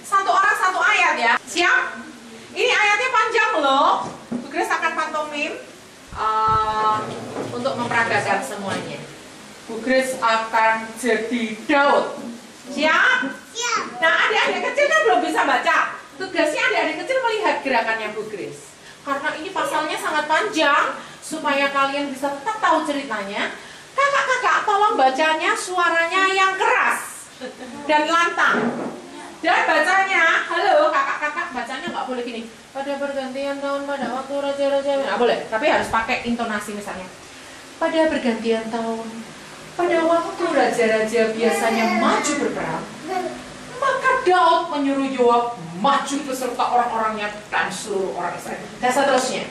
Satu orang satu ayat ya. Siap? Ini ayatnya panjang loh. Bu Grace akan pantomim untuk memperagakan semuanya. Bu Grace akan jadi Daud. Siap? Siap. Nah, adik-adik kecil kan belum bisa baca. Tugasnya adik-adik kecil melihat gerakannya Bu Grace. Karena ini pasalnya sangat panjang, supaya kalian bisa tetap tahu ceritanya. Kakak-kakak tolong bacanya suaranya yang keras dan lantang. Dan bacanya, halo kakak-kakak, bacanya nggak boleh gini. Pada pergantian tahun, pada waktu raja-raja, nggak boleh. Tapi harus pakai intonasi misalnya. Pada pergantian tahun, pada waktu raja-raja biasanya maju berperang, maka Daud menyuruh Yoab maju beserta orang-orangnya dan seluruh orang Israel. Dan seterusnya.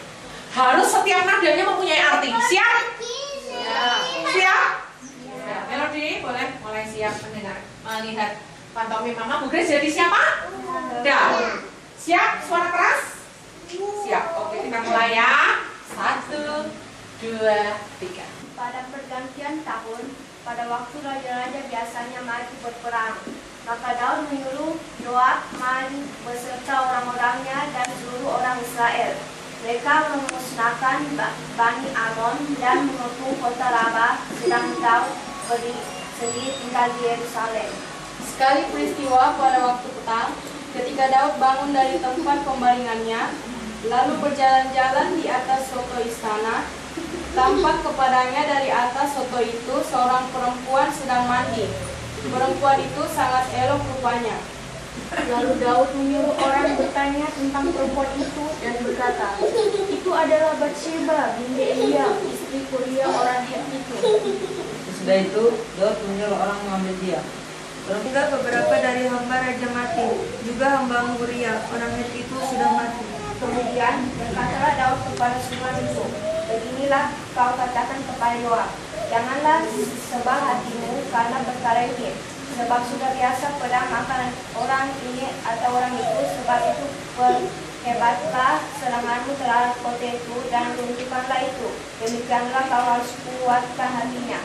Harus setiap nadanya mempunyai arti. Siap? Siap. Siap? Siap. Melody, boleh mulai siap melihat pantomim Mama. Bu Grace jadi siapa? Daud. Siap? Suara keras? Siap. Oke, kita mulai ya. 1, 2, 3. Pada pergantian tahun, pada waktu raja-raja biasanya maju berperang, maka Daud menyuruh Yoab maju beserta orang-orangnya dan seluruh orang Israel. Mereka memusnahkan Bani Amon dan mengepung kota Rabah, sedang Daud sendiri tinggal di Yerusalem. Sekali peristiwa pada waktu petang, ketika Daud bangun dari tempat pembaringannya, lalu berjalan-jalan di atas soto istana, tampak kepadanya dari atas soto itu seorang perempuan sedang mandi. Perempuan itu sangat elok rupanya. Lalu Daud menyuruh orang bertanya tentang perempuan itu dan berkata, itu adalah Batsheba binti Elia, istri Uria orang Het itu. Sesudah itu, Daud menyuruh orang mengambil dia. Hingga beberapa dari hamba raja mati, juga hamba Uria orang Het itu sudah mati. Kemudian berkatalah Daud kepada semua itu, beginilah kau katakan kepada Yoab, janganlah sebal hatimu karena perkara ini, sebab sudah biasa pedang makan orang ini atau orang itu, sebab itu perhebatlah seranganmu terhadap kota itu dan runtuhkanlah itu. Demikianlah kau harus kuatkan hatinya.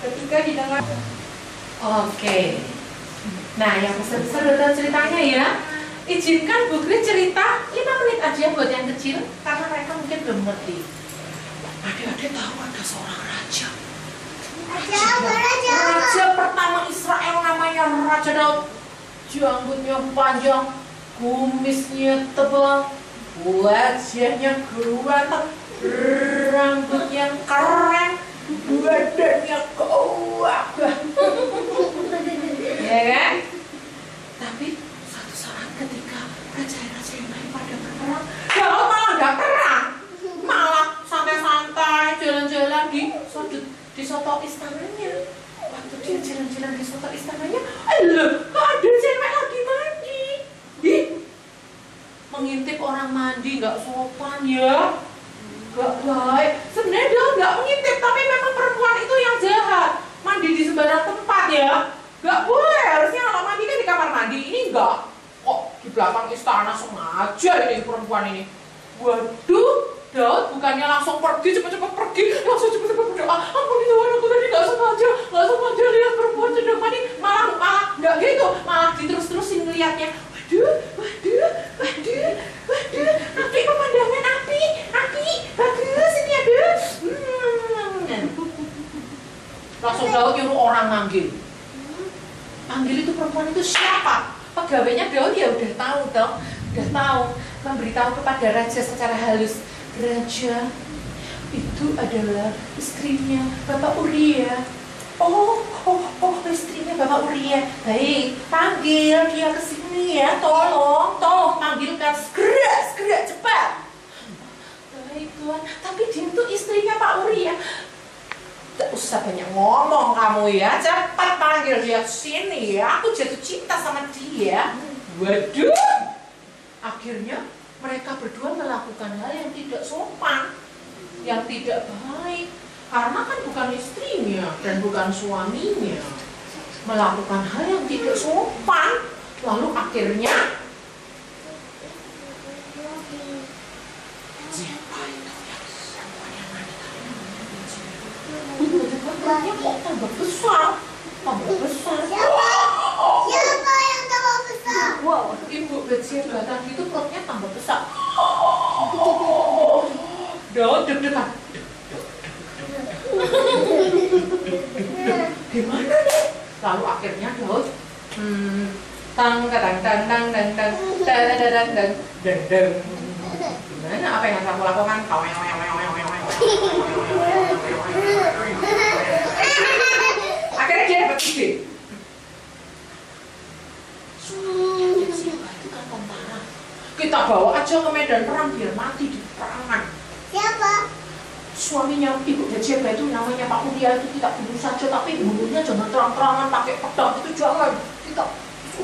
Ketika didengar Oke. Nah, yang besar-besar udah ceritanya ya. Izinkan Bu Grace cerita 5 menit aja buat yang kecil, karena mereka mungkin belum ngerti. Adik-adik tahu ada seorang raja. Raja pertama Israel namanya Raja Daud. Janggutnya panjang, kumisnya tebal, wajahnya ganteng, rambutnya keren, badannya gagah. Ya kan? Tapi suatu saat ketika raja-raja yang lain pada berperang, Daud malah nggak perang, malah santai-santai jalan-jalan di soto istananya. Waktu dia jalan-jalan di soto istananya, kok ada cewek lagi mandi? Mengintip orang mandi nggak sopan ya, nggak baik. Sebenarnya dia nggak mengintip, tapi memang perempuan itu yang jahat. Mandi di sembarang tempat ya, nggak boleh. Harusnya kalau mandi kan di kamar mandi, ini nggak. Kok di belakang istana sengaja ini perempuan ini. Waduh, Daud bukannya langsung pergi, cepet-cepet pergi, langsung cepet-cepet berdoa, ampun Tuhan, aku tadi nggak sengaja lihat perempuan sedang mandi, malah nggak gitu, malah diterus-terusin ngeliatnya. Waduh, api pemandangan, api, bagus ini ada. Langsung Daud nyuruh orang manggil. Panggil itu perempuan itu siapa? Pegawainya Daud ya udah tahu, memberitahu kepada raja secara halus. Raja, itu adalah istrinya Bapak Uria. Oh, istrinya Bapak Uria. Baik, panggil dia ke sini ya, tolong panggilkan segera cepat. Baik Tuhan, tapi dia itu istrinya Pak Uria. Tidak usah banyak ngomong kamu ya, cepat panggil dia sini ya. Aku jatuh cinta sama dia. Waduh, akhirnya mereka berdua melakukan hal yang tidak sopan, yang tidak baik, karena kan bukan istrinya dan bukan suaminya. Melakukan hal yang tidak sopan, lalu akhirnya perutnya kok tambah besar. Siapa yang tambah Wow. Ibu Bathsheba tadi itu perutnya tambah besar. Daud deg-degan. Gimana nih? Lalu akhirnya Daud tang tang tang tang tang tang tang tang tang. Gimana apa yang harus aku lakukan? Akhirnya dia dapat ide. Kita bawa aja ke medan perang biar mati di perangan. Siapa? Suaminya Ibu Bathsheba itu namanya Pak Uria itu kita bunuh saja, tapi bunuhnya jangan terang-terangan pakai pedang, itu jangan. Kita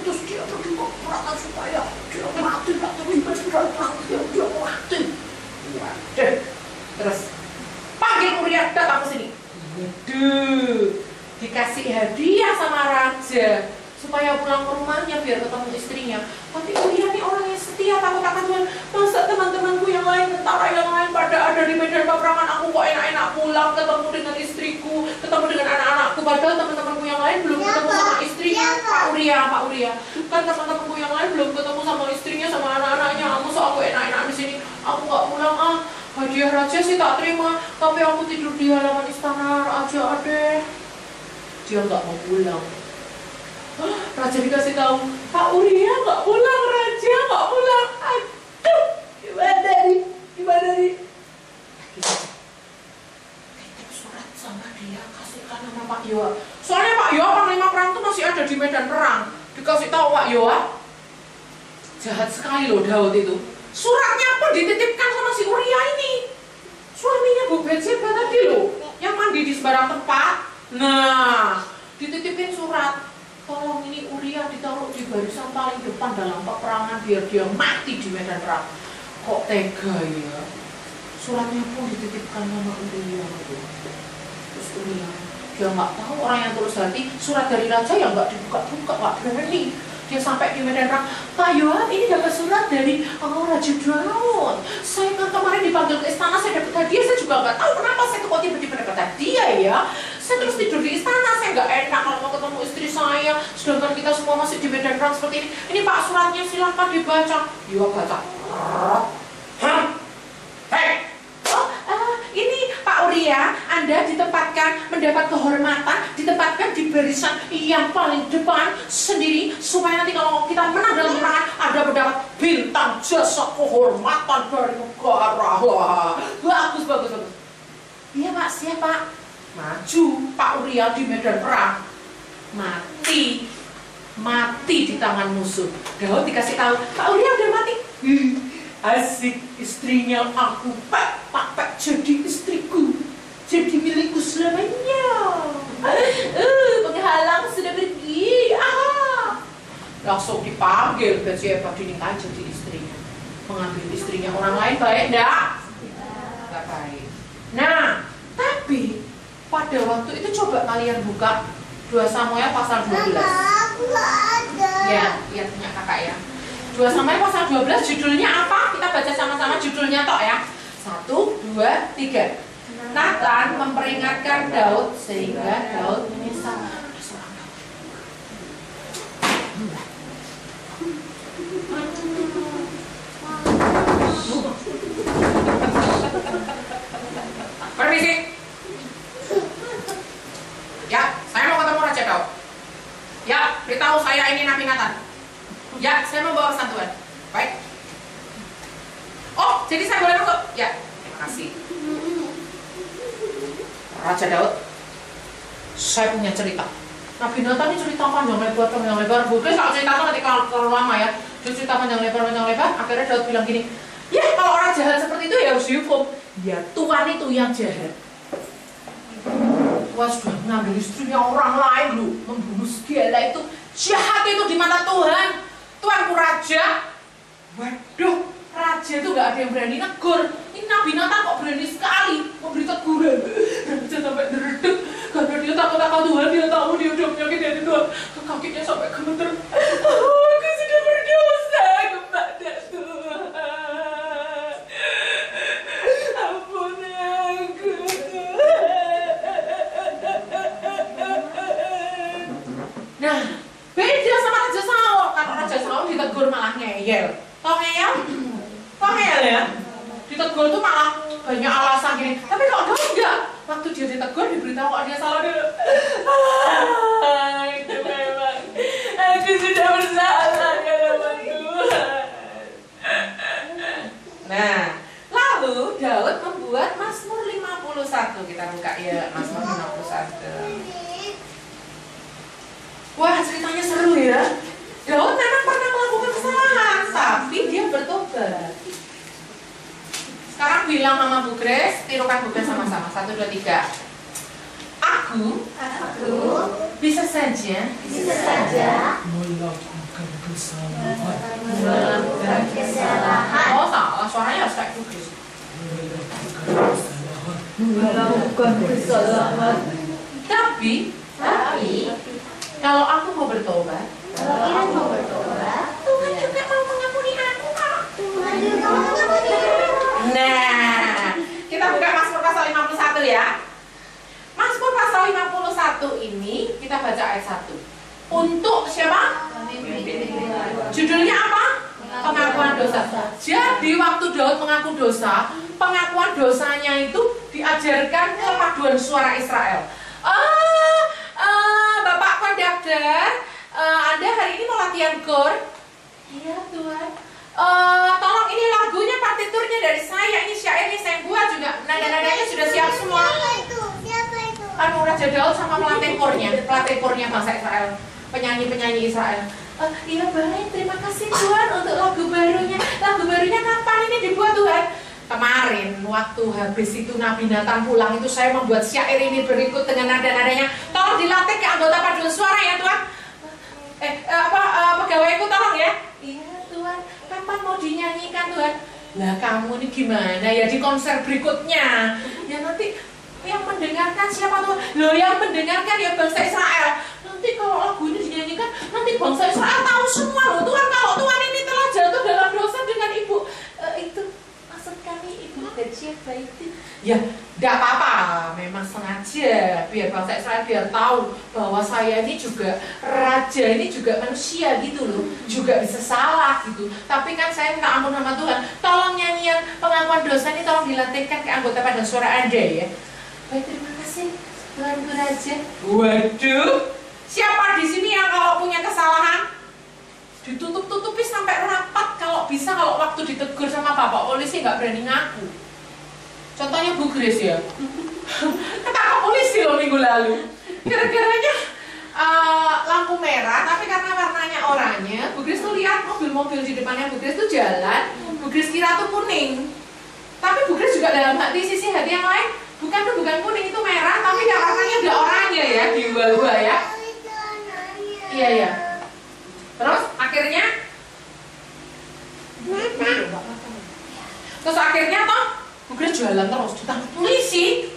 utus dia pergi ke perangan supaya dia mati, tak terlibat di dalam perang, dia mati. Waduh. Terus panggil Uria datang ke sini. Waduh, dikasih hadiah sama raja supaya pulang ke rumahnya biar ketemu istrinya. Tapi Uria nih orang yang setia, takut akan Tuhan. Masa teman-temanku yang lain, tentara yang lain pada ada di medan peperangan, aku kok enak-enak pulang ketemu dengan istriku, ketemu dengan anak-anakku, padahal teman-temanku yang lain belum ketemu sama istrinya. Pak Uria, kan teman-temanku yang lain belum ketemu sama istrinya, sama anak-anaknya. Masa aku enak-enak di sini, aku nggak pulang ah. Hadiah raja sih tak terima, tapi aku tidur di halaman istana aja deh. Dia nggak mau pulang. Raja dikasih tahu, Pak Uria nggak pulang, raja nggak pulang. Aduh, gimana nih? Titip surat sama dia, kasihkan nama Pak Yoa. Soalnya Pak Yoa panglima perang tuh masih ada di medan perang. Dikasih tahu Pak Yoa, jahat sekali loh Daud itu. Suratnya pun dititipkan sama si Uria ini, suaminya Bu Bathsheba tadi loh, yang mandi di sebarang tempat. Nah, dititipin surat. Tolong ini Uria ditaruh di barisan paling depan dalam peperangan biar dia mati di medan perang. Kok tega ya? Suratnya pun dititipkan sama Uria. Terus Uria, dia nggak tahu orang yang tulus hati, surat dari raja yang nggak dibuka-buka, nggak berani. Dia sampai di medan perang, Pak Yoab ini dapat surat dari Raja Daud. Saya kan kemarin dipanggil ke istana, saya dapat hadiah, saya juga nggak tahu kenapa saya kok tiba-tiba dapat hadiah ya. Saya terus tidur di istana, saya nggak enak kalau mau ketemu istri saya, sedangkan kita semua masih di medan perang seperti ini. Ini Pak suratnya, silahkan dibaca. Yoab baca. Hah? Hei! Ini Pak Uria, Anda ditempatkan mendapat kehormatan, ditempatkan di barisan yang paling depan sendiri, supaya nanti kalau kita menang dalam peperangan, Anda mendapat bintang jasa kehormatan dari negara. Wah, bagus. Iya Pak, siap Pak. Maju Pak Uria di medan perang, mati di tangan musuh. Daud dikasih tahu, Pak Uria udah mati. Asik, istrinya aku pak jadi istriku, jadi milikku selamanya. Penghalang sudah pergi. Langsung dipanggil Bathsheba dinikahi jadi istrinya. Mengambil istrinya orang lain baik enggak? Enggak baik. Nah, tapi pada waktu itu coba kalian buka 2 Samuel pasal 12. Ya, lihat punya kakak ya. 2 Samuel pasal 12 judulnya apa? Kita baca sama-sama judulnya tok ya. 1, 2, 3. Nathan memperingatkan Daud sehingga Daud menyesal. Permisi. Ya, saya mau ketemu Raja Daud. Ya, beritahu saya ini Nabi Nathan. Ya, saya mau bawa pesan Tuhan. Baik. Oh, jadi saya boleh masuk? Ya, terima kasih. Raja Daud, saya punya cerita. Nabi Nathan ini cerita panjang lebar. Bukan kalau cerita nanti kalau terlalu lama ya. Dia cerita panjang lebar. Akhirnya Daud bilang gini, ya kalau orang jahat seperti itu ya harus dihukum. Ya Tuhan itu yang jahat. Wah, sudah mengambil istrinya orang lain loh, membunuh segala itu jahat itu di mata Tuhan. Tuanku Raja. Waduh, Raja itu gak ada yang berani negur. Ini Nabi Nathan kok berani sekali memberi teguran. Raja sampai deredek karena dia takut akan Tuhan. Dia tahu dia udah menyakiti hati Tuhan. Kakinya sampai gemeter. Aku sudah berdosa kepada Tuhan. Ampun aku Tuhan. Nah, beda sama Raja Saul. Karena Raja Saul ngeyel. Tau ngeyel? Kok ngeyel ya? Ditegur tuh malah banyak alasan gini. Tapi kok Daud enggak? Waktu dia ditegur diberitahu kok dia salah dulu. Itu memang aku sudah bersalah kepada Tuhan. Nah, lalu Daud membuat Mazmur 51. Kita buka ya Mazmur 51. Wah, ceritanya seru ya. Daud memang pernah melakukan kesalahan, tapi dia bertobat. Sekarang bilang sama Bu Grace, tirukan Bu Grace sama-sama. 1, 2, 3. Aku bisa saja melakukan kesalahan. Oh, salah, suaranya harus kayak Bu Grace. Melakukan kesalahan. Tapi kalau aku mau bertobat, Tuhan juga mau mengampuni aku kok. Nah, kita buka Mazmur pasal 51 ya. Mazmur pasal 51 ini kita baca ayat 1. Untuk siapa? Judulnya apa? Pengakuan dosa. Jadi waktu Daud mengaku dosa, pengakuan dosanya itu diajarkan ke paduan suara Israel. Bapak konduktor, Anda hari ini mau latihan kor? Iya Tuhan. Tolong ini lagunya, partiturnya dari saya, ini syairnya saya buat juga, nada-nadanya sudah siap semua. Siapa itu? Anu Raja Daud sama pelatih kornya bangsa Israel, penyanyi Israel. Iya baik, terima kasih Tuhan untuk lagu barunya. Lagu barunya kapan ini dibuat Tuhan? Kemarin waktu habis itu Nabi Nathan pulang itu saya membuat syair ini berikut dengan nada-nadanya. Tolong dilatih ke anggota paduan suara ya Tuhan. Pegawaiku tolong ya. Iya Tuhan, kapan mau dinyanyikan Tuhan? Lah kamu ini gimana ya di konser berikutnya? Ya nanti yang mendengarkan siapa Tuhan? Loh yang mendengarkan ya bangsa Israel. Nanti kalau lagu ini dinyanyikan, nanti bangsa Israel tahu semua loh Tuhan kalau Tuhan ini telah jatuh dalam dosa dengan ibu itu. Maksud kami ibu Bathsheba itu. Ya, tidak apa-apa, memang sengaja biar bangsa Israel biar tahu bahwa saya ini juga raja, ini juga manusia gitu loh, juga bisa salah gitu. Tapi kan saya minta ampun sama Tuhan. Tolong nyanyian pengakuan dosa ini tolong dilatihkan ke anggota paduan suara Anda ya. Baik, terima kasih Tuhan Bu Raja. Waduh, siapa di sini yang kalau punya kesalahan ditutup-tutupi sampai rapat, kalau bisa kalau waktu ditegur sama bapak polisi nggak berani ngaku. Contohnya Bu Grace ya, ketangkap polisi loh minggu lalu. Gara-garanya lampu merah, tapi karena warnanya oranye, Bu Grace tuh lihat mobil-mobil di depannya Bu Grace tuh jalan, Bu Grace kira tuh kuning. Tapi Bu Grace juga dalam sisi hati yang lain, bukan kuning, itu merah, tapi warnanya udah oranye ya, di bawah ya. Iya ya. Terus akhirnya toh Bu Grace jualan terus, ditangkap polisi.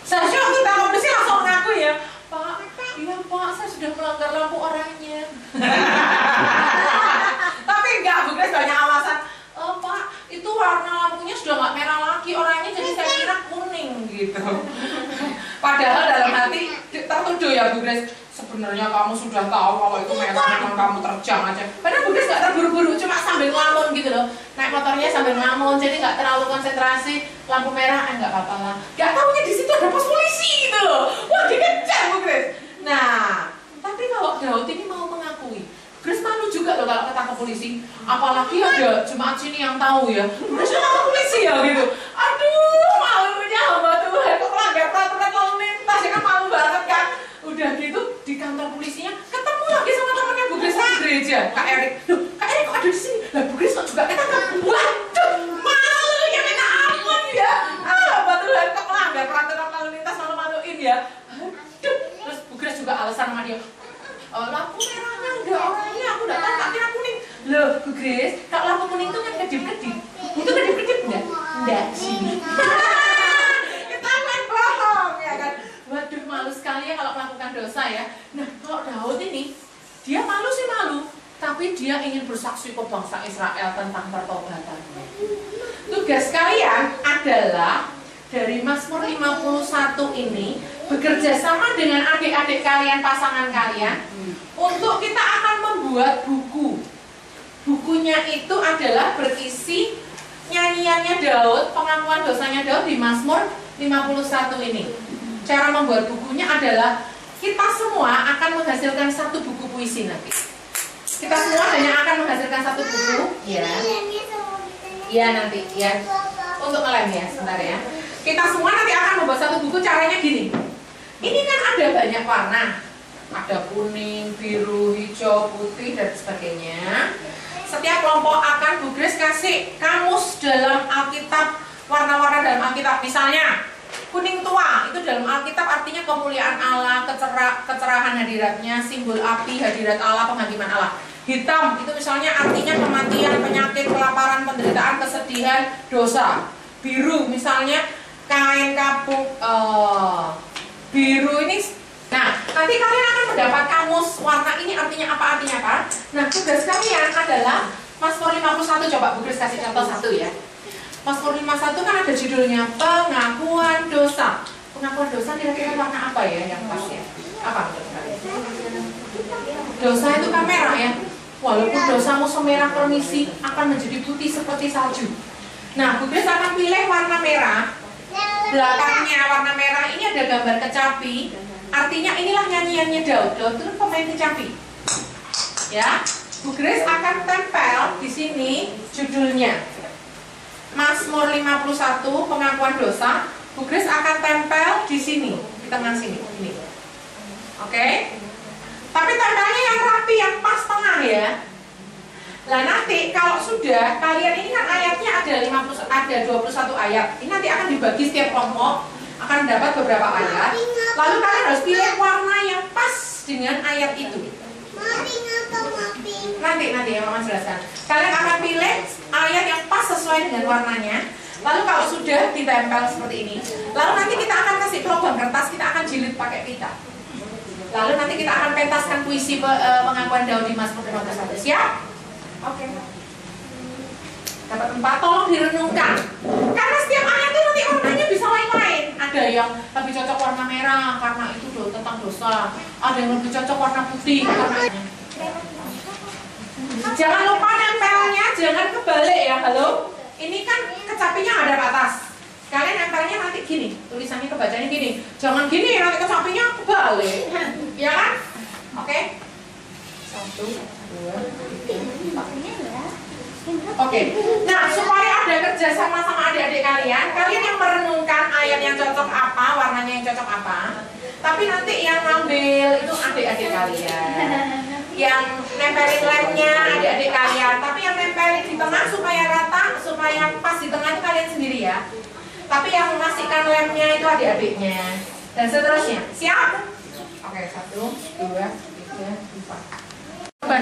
Seharusnya waktu ditangkap polisi langsung mengaku ya, Pak, iya Pak, saya sudah melanggar lampu oranye. Tapi enggak, Bu Grace banyak alasan. Pak, itu warna lampunya sudah nggak merah lagi, oranye jadi saya kira kuning gitu. Padahal dalam hati tertuduh ya Bu Grace, sebenarnya kamu sudah tahu kalau itu merah, memang kamu terjang aja. Padahal Bu Grace nggak terburu-buru, cuma sambil ngelamun gitu loh. Naik motornya sambil ngelamun, jadi nggak terlalu konsentrasi. Lampu merah, nggak apa-apa lah. Nggak taunya di situ ada pos polisi gitu loh. Wah, dikejar Bu Grace. Nah, tapi kalau Daud ini mau mengakui, Grace malu juga loh kalau ketangkap polisi. Apalagi ada jemaat sini yang tahu ya, Grace ketangkap polisi ya gitu. Aduh, malunya hamba Tuhan, kok melanggar peraturan lalu lintas, ya kan malu banget kan. Udah gitu di kantor polisinya ketemu lagi sama temannya Bu Grace di gereja, Kak Erik. Loh, Kak Erik kok ada di sini? Lah Bu Grace kok juga ketangkap? Waduh, malunya minta ampun ya. Hamba Tuhan kok melanggar peraturan lalu lintas, malu-maluin ya. Aduh, terus Bu Grace juga alasan sama dia. Lampu merahnya enggak orangnya, aku udah tahu tak kira kuning. Loh, Bu Grace, kalau lampu kuning itu kan kedip-kedip. Itu kedip-kedip enggak? Enggak sih. Kita main bohong ya kan. Waduh, malu sekali ya kalau melakukan dosa ya. Nah, kalau Daud ini, dia malu sih malu, tapi dia ingin bersaksi ke bangsa Israel tentang pertobatannya. Tugas kalian adalah dari Mazmur 51 ini bekerja sama dengan adik-adik kalian, pasangan kalian, untuk kita akan membuat buku bukunya itu adalah berisi nyanyiannya Daud, pengakuan dosanya Daud di Mazmur 51 ini. Cara membuat bukunya adalah kita semua akan menghasilkan satu buku puisi nanti. Kita semua hanya akan menghasilkan satu buku, ya. Iya nanti, ya. Untuk ngelem ya, sebentar ya. Kita semua nanti akan membuat satu buku. Caranya gini. Ini kan ada banyak warna. Ada kuning, biru, hijau, putih dan sebagainya. Setiap kelompok akan Bu Grace kasih kamus dalam Alkitab, warna-warna dalam Alkitab. Misalnya kuning tua, itu dalam Alkitab artinya kemuliaan Allah, kecerahan hadiratnya, simbol api, hadirat Allah, penghakiman Allah. Hitam, itu misalnya artinya kematian, penyakit, kelaparan, penderitaan, kesedihan, dosa. Biru, misalnya kain kapuk, biru ini. Nah, nanti kalian akan mendapat kamus warna ini artinya apa, artinya apa. Nah, tugas kalian adalah Mazmur 51, coba Bu Grace kasih contoh satu ya. Mazmur 51 kan ada judulnya pengakuan dosa. Pengakuan dosa kira-kira warna apa ya yang pas ya? Apa menurut kalian? Dosa itu kan merah ya. Walaupun dosamu semerah permisi akan menjadi putih seperti salju. Nah, Bu Grace akan pilih warna merah. Belakangnya warna merah ini ada gambar kecapi. Artinya inilah nyanyiannya Daud. Daud itu pemain kecapi. Ya, Bu Grace akan tempel di sini judulnya. Mazmur 51 pengakuan dosa, Bu Grace akan tempel di sini, di tengah sini, ini. Oke? Tapi tempelnya yang rapi, yang pas tengah ya. Nah nanti kalau sudah, kalian ini kan ayatnya ada 21 ayat. Ini nanti akan dibagi setiap kelompok, akan dapat beberapa ayat. Lalu kalian harus pilih warna yang pas dengan ayat itu. Nanti ya Mama jelaskan. Kalian akan pilih ayat yang pas sesuai dengan warnanya. Lalu kalau sudah ditempel seperti ini, lalu nanti kita akan kasih lubang kertas, kita akan jilid pakai pita. Lalu nanti kita akan pentaskan puisi pengakuan Daud di Mazmur 51. Siap? Oke. Dapat 4, tolong direnungkan. Karena setiap ayat itu nanti warnanya bisa lain-lain. Ada yang lebih cocok warna merah karena itu tentang dosa. Ada yang lebih cocok warna putih karena jangan lupa nempelnya, jangan kebalik ya. Halo? Ini kan kecapinya ada ke atas. Kalian nempelnya nanti gini, tulisannya kebacanya gini. Jangan gini, nanti kecapinya kebalik. Ya kan? Oke? 1, 2, 3, 4. Oke. Nah, supaya ada kerja sama adik-adik kalian yang merenungkan ayat yang cocok apa, warnanya yang cocok apa. Tapi nanti yang ngambil itu adik-adik kalian. Yang nempelin lemnya adik-adik kalian, tapi yang nempelin di tengah supaya rata, supaya pas di tengah itu kalian sendiri ya. Tapi yang memasukkan lemnya itu adik-adiknya. Dan seterusnya. Siap? Oke, 1, 2, 3, 4.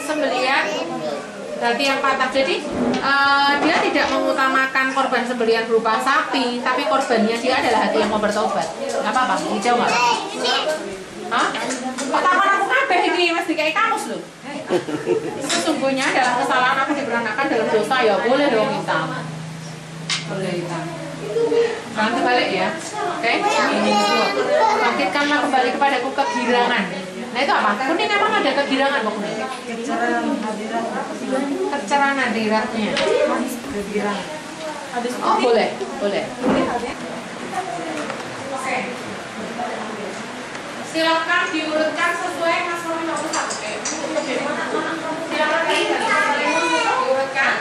Sembelian berarti yang patah. Jadi dia tidak mengutamakan korban sembelian berupa sapi, tapi korbannya dia adalah hati yang mau bertobat. Gak apa-apa, hijau nggak apa-apa. Hah? Pertama aku kabeh ini mesti kayak kamus loh. Sesungguhnya dalam kesalahan aku diperanakan dalam dosa ya boleh dong hitam. Boleh hitam. Nanti balik ya. Oke? Ini bangkitkanlah kembali kepadaku kegirangan. Nah itu apa? Kuning emang ada kegirangan kok kuning? Kecerahan hadiratnya. Kegirangan. Oh boleh, boleh. Oke. Silakan diurutkan sesuai Mazmur 51. Oke. Silakan diurutkan.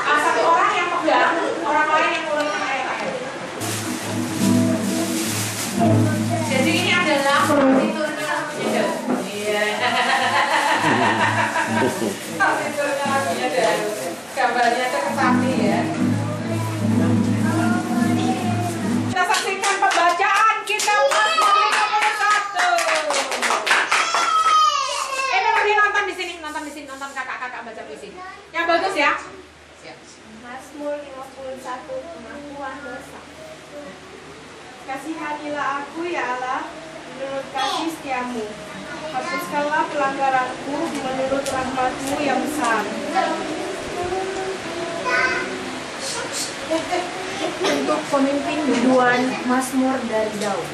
Satu orang yang pegang, orang lain yang urutkan ayat-ayat. Jadi ini adalah partiturnya lagunya Daud. Iya. Partiturnya lagunya Daud. Gambarnya ke sapi ya. Kita saksikan pembacaan kitab Mazmur 51. Nonton di sini, nonton kakak-kakak baca puisi. Yang bagus ya. Siap. Mazmur 51 pengakuan dosa. Kasihanilah aku ya Allah menurut kasih setiamu. Hapuskanlah pelanggaranku menurut rahmat-Mu yang besar. Untuk pemimpin biduan Mazmur dari Daud.